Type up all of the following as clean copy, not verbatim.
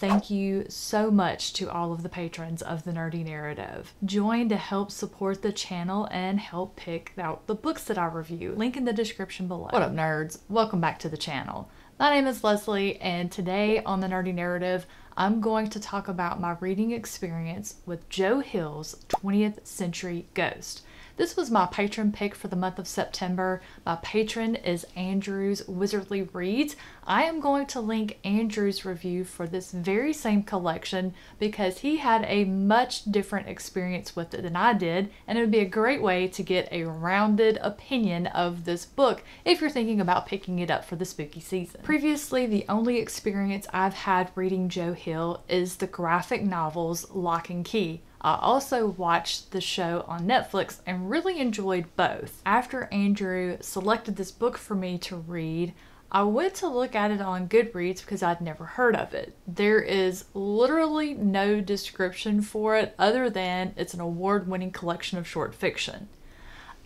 Thank you so much to all of the patrons of the Nerdy Narrative. Join to help support the channel and help pick out the books that I review. Link in the description below. What up, nerds? Welcome back to the channel. My name is Leslie, and today on the Nerdy Narrative, I'm going to talk about my reading experience with Joe Hill's 20th Century Ghost. This was my patron pick for the month of September. My patron is Andrew's Wizardly Reads. I am going to link Andrew's review for this very same collection because he had a much different experience with it than I did, and it would be a great way to get a rounded opinion of this book if you're thinking about picking it up for the spooky season. Previously, the only experience I've had reading Joe Hill is the graphic novels Lock and Key. I also watched the show on Netflix and really enjoyed both. After Andrew selected this book for me to read, I went to look at it on Goodreads because I'd never heard of it. There is literally no description for it other than it's an award-winning collection of short fiction.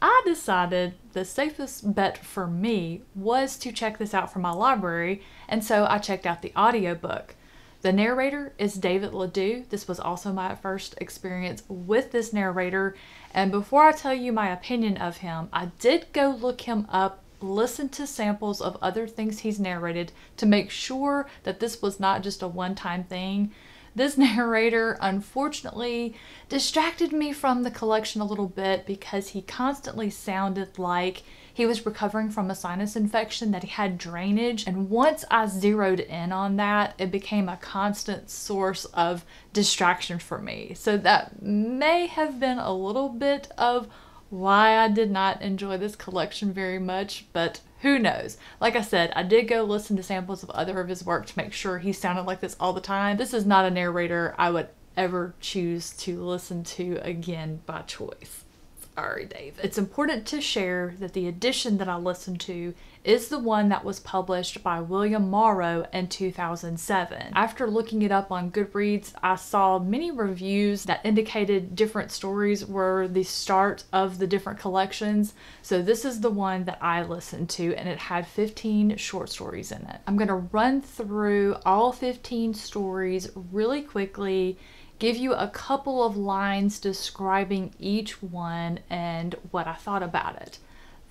I decided the safest bet for me was to check this out from my library, and so I checked out the audiobook. The narrator is David Ledoux. This was also my first experience with this narrator. And before I tell you my opinion of him, I did go look him up, listen to samples of other things he's narrated to make sure that this was not just a one-time thing. This narrator, unfortunately, distracted me from the collection a little bit because he constantly sounded like he was recovering from a sinus infection, that he had drainage. And once I zeroed in on that, it became a constant source of distraction for me. So that may have been a little bit of why I did not enjoy this collection very much, but who knows? Like I said, I did go listen to samples of other of his work to make sure he sounded like this all the time. This is not a narrator I would ever choose to listen to again by choice. Sorry, David. It's important to share that the edition that I listened to is the one that was published by William Morrow in 2007. After looking it up on Goodreads, I saw many reviews that indicated different stories were the start of the different collections. So this is the one that I listened to, and it had 15 short stories in it. I'm gonna run through all 15 stories really quickly, give you a couple of lines describing each one and what I thought about it.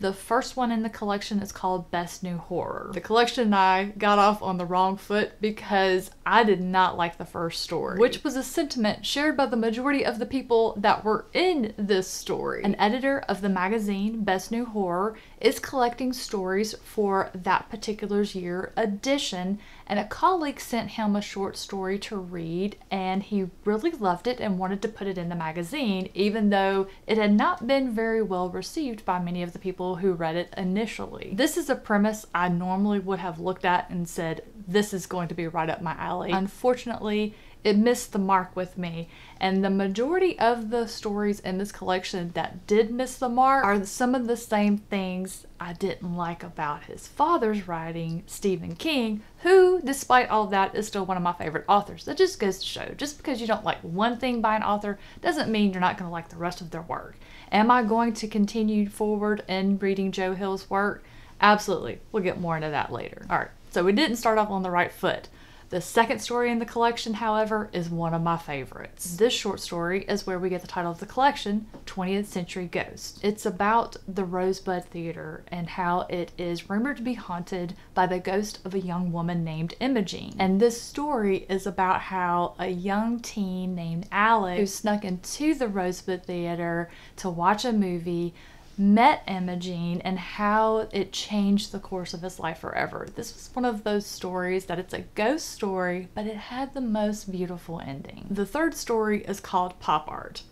The first one in the collection is called Best New Horror. The collection and I got off on the wrong foot because I did not like the first story, which was a sentiment shared by the majority of the people that were in this story. An editor of the magazine Best New Horror is collecting stories for that particular year edition, and a colleague sent him a short story to read, and he really loved it and wanted to put it in the magazine, even though it had not been very well received by many of the people who read it initially. This is a premise I normally would have looked at and said, this is going to be right up my alley. Unfortunately, it missed the mark with me, and the majority of the stories in this collection that did miss the mark are some of the same things I didn't like about his father's writing, Stephen King, who, despite all that, is still one of my favorite authors. That just goes to show, just because you don't like one thing by an author doesn't mean you're not going to like the rest of their work. Am I going to continue forward in reading Joe Hill's work? Absolutely. We'll get more into that later. All right, so we didn't start off on the right foot. The second story in the collection, however, is one of my favorites. This short story is where we get the title of the collection, 20th Century Ghost. It's about the Rosebud Theater and how it is rumored to be haunted by the ghost of a young woman named Imogene. And this story is about how a young teen named Alex, who snuck into the Rosebud Theater to watch a movie, met Imogene and how it changed the course of his life forever. This was one of those stories that it's a ghost story, but it had the most beautiful ending. The third story is called Pop Art.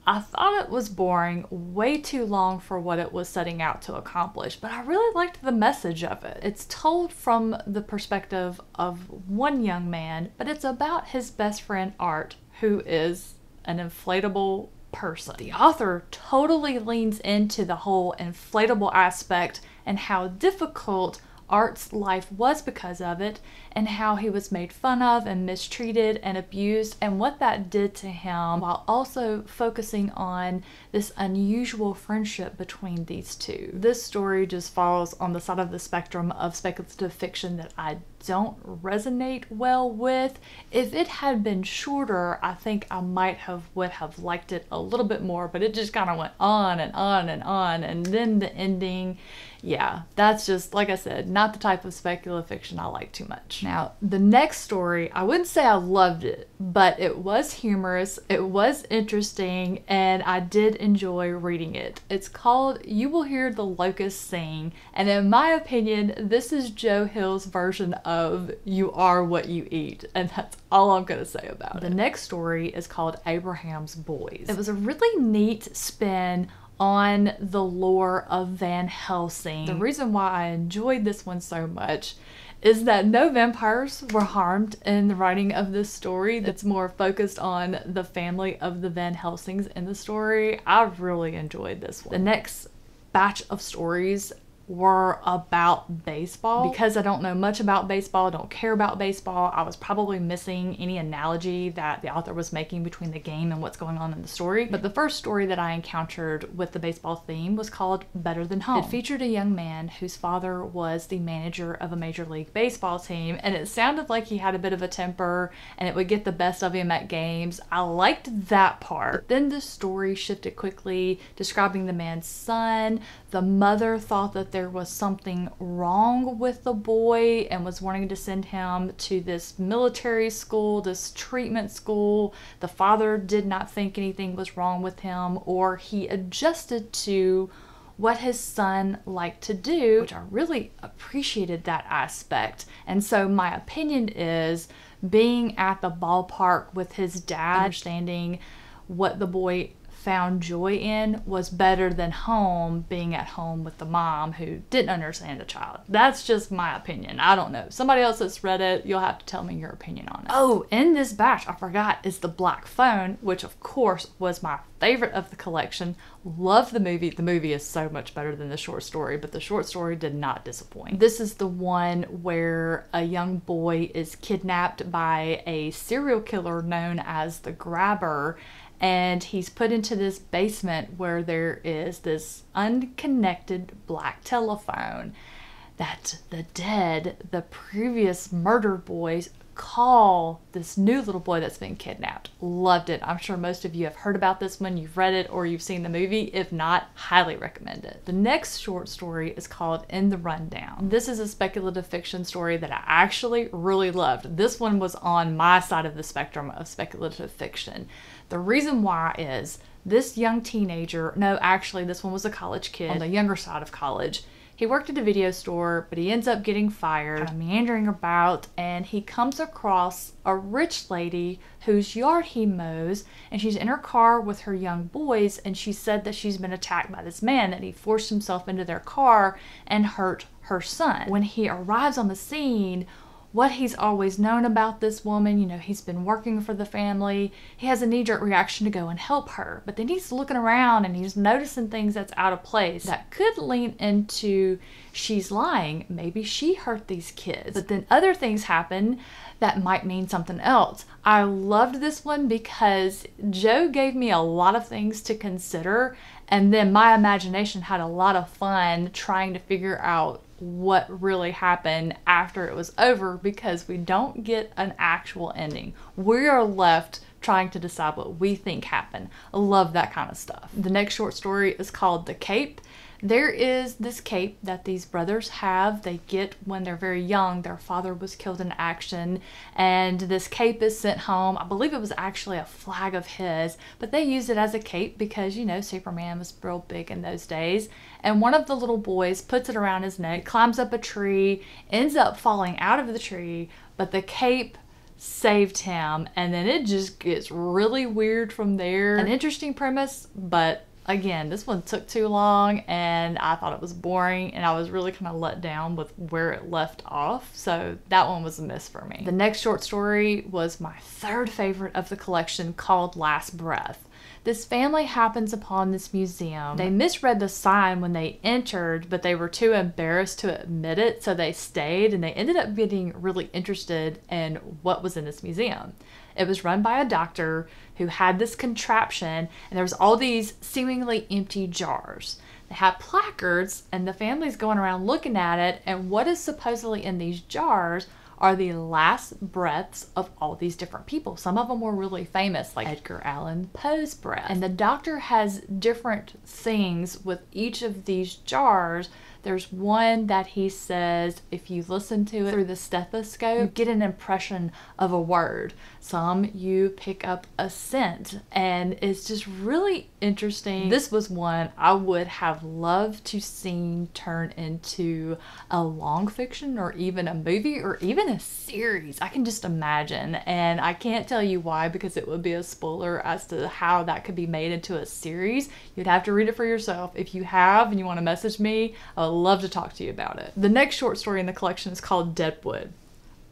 I thought it was boring, way too long for what it was setting out to accomplish, but I really liked the message of it. It's told from the perspective of one young man, but it's about his best friend Art, who is an inflatable person. The author totally leans into the whole inflatable aspect and how difficult Art's life was because of it, and how he was made fun of and mistreated and abused, and what that did to him, while also focusing on this unusual friendship between these two. This story just falls on the side of the spectrum of speculative fiction that I don't resonate well with. If it had been shorter, I think I would have liked it a little bit more, but it just kind of went on and on and on. And then the ending, yeah, that's just, like I said, not the type of speculative fiction I like too much. Now, the next story, I wouldn't say I loved it, but it was humorous, it was interesting, and I did enjoy reading it. It's called You Will Hear the Locusts Sing, and in my opinion, this is Joe Hill's version of You Are What You Eat, and that's all I'm gonna say about it. The next story is called Abraham's Boys. It was a really neat spin on the lore of Van Helsing. The reason why I enjoyed this one so much is that no vampires were harmed in the writing of this story. That's more focused on the family of the Van Helsings in the story. I really enjoyed this one. The next batch of stories were about baseball. Because I don't know much about baseball, don't care about baseball, I was probably missing any analogy that the author was making between the game and what's going on in the story. But the first story that I encountered with the baseball theme was called Better Than Home. It featured a young man whose father was the manager of a Major League Baseball team, and it sounded like he had a bit of a temper and it would get the best of him at games. I liked that part. But then the story shifted quickly, describing the man's son. The mother thought that there was something wrong with the boy and was wanting to send him to this military school, this treatment school. The father did not think anything was wrong with him, or he adjusted to what his son liked to do, which I really appreciated that aspect. And so my opinion is, being at the ballpark with his dad, understanding what the boy found joy in was better than being at home with the mom who didn't understand the child. That's just my opinion. I don't know. Somebody else that's read it, you'll have to tell me your opinion on it. Oh, in this batch, I forgot, is The Black Phone, which of course was my favorite of the collection. Love the movie. The movie is so much better than the short story, but the short story did not disappoint. This is the one where a young boy is kidnapped by a serial killer known as the Grabber, and he's put into this basement where there is this unconnected black telephone that the previous murdered boys call this new little boy that's been kidnapped. Loved it. I'm sure most of you have heard about this one, you've read it, or you've seen the movie. If not, highly recommend it. The next short story is called In the Rundown. This is a speculative fiction story that I actually really loved. This one was on my side of the spectrum of speculative fiction. The reason why is this young teenager, no, actually this one was a college kid on the younger side of college. He worked at a video store, but he ends up getting fired, kind of meandering about, and he comes across a rich lady whose yard he mows, and she's in her car with her young boys, and she said that she's been attacked by this man, that he forced himself into their car and hurt her son. When he arrives on the scene, what he's always known about this woman, you know, he's been working for the family, he has a knee-jerk reaction to go and help her, but then he's looking around and he's noticing things that's out of place that could lean into she's lying, maybe she hurt these kids. But then other things happen that might mean something else. I loved this one because Joe gave me a lot of things to consider, and then my imagination had a lot of fun trying to figure out what really happened after it was over, because we don't get an actual ending. We are left trying to decide what we think happened. I love that kind of stuff. The next short story is called The Cape. There is this cape that these brothers have. They get when they're very young. Their father was killed in action, and this cape is sent home. I believe it was actually a flag of his, but they used it as a cape because, you know, Superman was real big in those days. And one of the little boys puts it around his neck, climbs up a tree, ends up falling out of the tree, but the cape saved him, and then it just gets really weird from there. An interesting premise, but again, this one took too long and I thought it was boring, and I was really kind of let down with where it left off. So that one was a miss for me. The next short story was my third favorite of the collection, called Last Breath. This family happens upon this museum. They misread the sign when they entered, but they were too embarrassed to admit it, so they stayed, and they ended up getting really interested in what was in this museum. It was run by a doctor who had this contraption, and there was all these seemingly empty jars. They had placards, and the family's going around looking at it, and what is supposedly in these jars are the last breaths of all these different people. Some of them were really famous, like Edgar Allan Poe's breath. And the doctor has different things with each of these jars. There's one that he says if you listen to it through the stethoscope, you get an impression of a word. Some you pick up a scent, and it's just really interesting. This was one I would have loved to see turn into a long fiction or even a movie or even a series. I can just imagine, and I can't tell you why because it would be a spoiler as to how that could be made into a series. You'd have to read it for yourself. If you have and you want to message me, I would love to talk to you about it. The next short story in the collection is called Deadwood.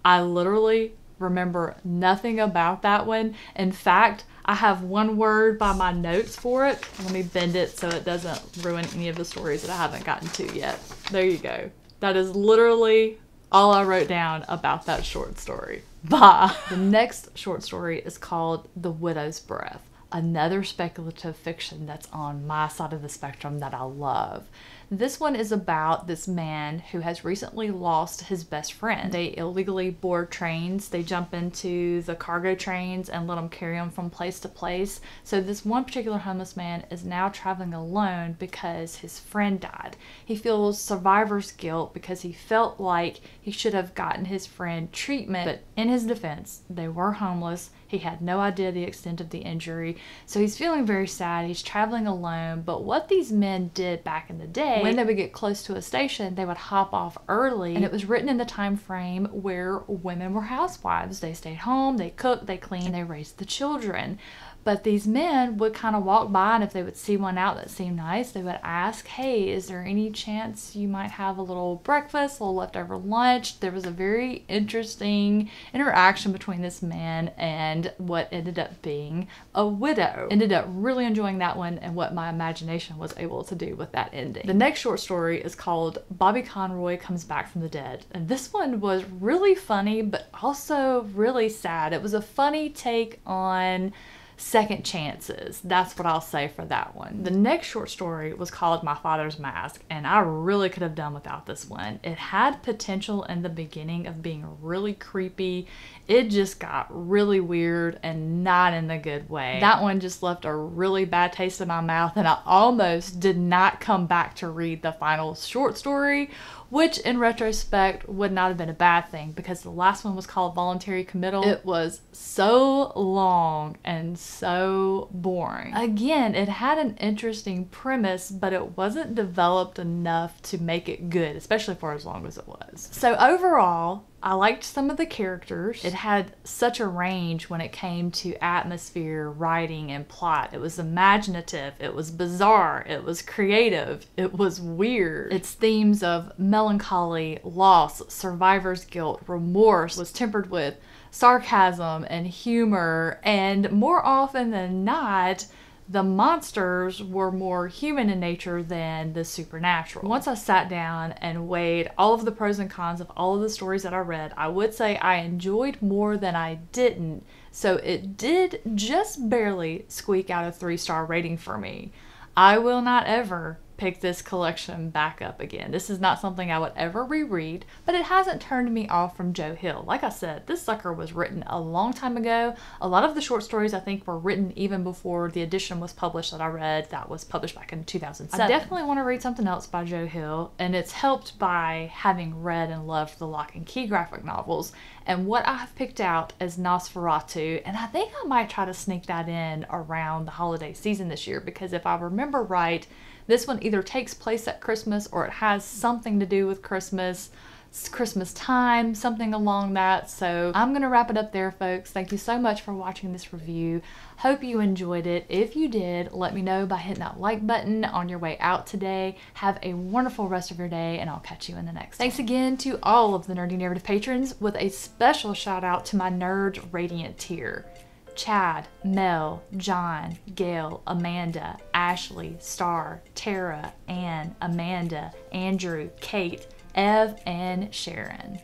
I literally remember nothing about that one. In fact, I have one word by my notes for it. Let me bend it so it doesn't ruin any of the stories that I haven't gotten to yet. There you go. That is literally all I wrote down about that short story. Bye. The next short story is called The Widow's Breath, another speculative fiction that's on my side of the spectrum that I love. This one is about this man who has recently lost his best friend. They illegally board trains. They jump into the cargo trains and let them carry them from place to place. So this one particular homeless man is now traveling alone because his friend died. He feels survivor's guilt because he felt like he should have gotten his friend treatment. But in his defense, they were homeless. He had no idea the extent of the injury. So he's feeling very sad. He's traveling alone. But what these men did back in the day, when they would get close to a station, they would hop off early. And it was written in the time frame where women were housewives. They stayed home, they cooked, they cleaned, they raised the children. But these men would kind of walk by, and if they would see one out that seemed nice, they would ask, hey, is there any chance you might have a little breakfast, a little leftover lunch? There was a very interesting interaction between this man and what ended up being a widow. Ended up really enjoying that one and what my imagination was able to do with that ending. The next short story is called Bobby Conroy Comes Back from the Dead. And this one was really funny, but also really sad. It was a funny take on second chances. That's what I'll say for that one. The next short story was called My Father's Mask, and I really could have done without this one. It had potential in the beginning of being really creepy. It just got really weird and not in the good way. That one just left a really bad taste in my mouth, and I almost did not come back to read the final short story, which in retrospect would not have been a bad thing because the last one was called Voluntary Committal. It was so long and so boring. Again, it had an interesting premise, but it wasn't developed enough to make it good, especially for as long as it was. So overall, I liked some of the characters. It had such a range when it came to atmosphere, writing, and plot. It was imaginative, it was bizarre, it was creative, it was weird. Its themes of melancholy, loss, survivor's guilt, remorse was tempered with sarcasm and humor, and more often than not, the monsters were more human in nature than the supernatural. Once I sat down and weighed all of the pros and cons of all of the stories that I read, I would say I enjoyed more than I didn't. So it did just barely squeak out a 3-star rating for me. I will not ever pick this collection back up again. This is not something I would ever reread, but it hasn't turned me off from Joe Hill. Like I said, this sucker was written a long time ago. A lot of the short stories I think were written even before the edition was published that I read that was published back in 2007. I definitely want to read something else by Joe Hill, and it's helped by having read and loved the Lock and Key graphic novels. And what I have picked out is Nosferatu, and I think I might try to sneak that in around the holiday season this year, because if I remember right, this one either takes place at Christmas or it has something to do with Christmas. It's Christmas time, something along that. So I'm going to wrap it up there, folks. Thank you so much for watching this review. Hope you enjoyed it. If you did, let me know by hitting that like button on your way out today. Have a wonderful rest of your day, and I'll catch you in the next one. Thanks again to all of the Nerdy Narrative patrons, with a special shout out to my Nerd Radiant tier. Chad, Mel, John, Gail, Amanda, Ashley, Star, Tara, Ann, Amanda, Andrew, Kate, Ev, and Sharon.